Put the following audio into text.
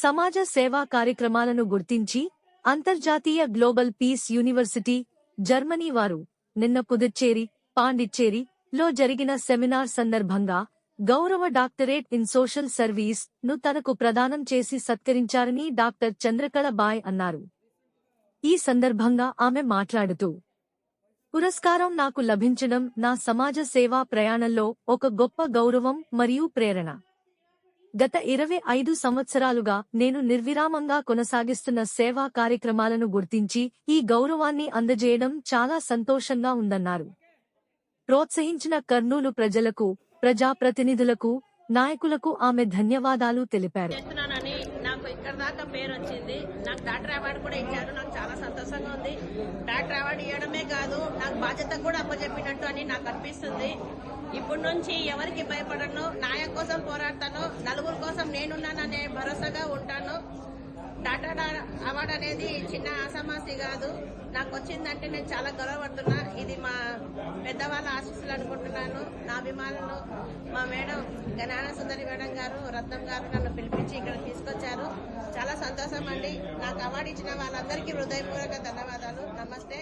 సమాజ సేవా కార్యక్రమాలను గుర్తించి అంతర్జాతీయ గ్లోబల్ పీస్ యూనివర్సిటీ జర్మనీ వారు నిన్న పుదుచ్చేరి, పాండిచ్చేరి లో జరిగిన సెమినార్ సందర్భంగా గౌరవ డాక్టరేట్ ఇన్ సోషల్ సర్వీస్ ను తనకు ప్రదానం చేసి సత్కరించారని డాక్టర్ చంద్రకళ బాయ్ అన్నారు. ఈ సందర్భంగా ఆమె మాట్లాడుతూ, పురస్కారం నాకు లభించడం నా సమాజ సేవా ప్రయాణంలో ఒక గొప్ప గౌరవం మరియు ప్రేరణ. గత 25 సంవత్సరాలుగా నేను నిర్విరామంగా కొనసాగిస్తున్న సేవా కార్యక్రమాలను గుర్తించి ఈ గౌరవాన్ని అందజేయడం చాలా సంతోషంగా ఉందన్నారు. ప్రోత్సహించిన కర్నూలు ప్రజలకు, ప్రజాప్రతినిధులకు, నాయకులకు ఆమె ధన్యవాదాలు తెలిపారు. నాకు ఇక్కడ దాకా పేరు వచ్చింది. నాకు డాక్టర్ అవార్డు కూడా ఇచ్చారు. నాకు చాలా సంతోషంగా ఉంది. డాక్టర్ అవార్డు ఇవ్వడమే కాదు, నాకు బాధ్యత కూడా అప్పచెప్పినట్టు అని నాకు అనిపిస్తుంది. ఇప్పటి నుంచి ఎవరికి భయపడను, న్యాయం కోసం పోరాడతాను, నలుగురు కోసం నేనున్నాననే భరోసాగా ఉంటాను. డాక్టర్ అవార్డు అనేది చిన్న ఆసామాసి కాదు. నాకు వచ్చిందంటే నేను చాలా గర్వపడుతున్నా. ఇది మా పెద్దవాళ్ళ ఆశీస్సులు అనుకుంటున్నాను. నా అభిమానులు మా మేడం జ్ఞాన సుందరి మేడం గారు, రత్నం గారు నన్ను పిలిపించి ఇక్కడ తీసుకొచ్చారు. చాలా సంతోషం అండి. నాకు అవార్డు ఇచ్చిన వాళ్ళందరికీ హృదయపూర్వక ధన్యవాదాలు. నమస్తే.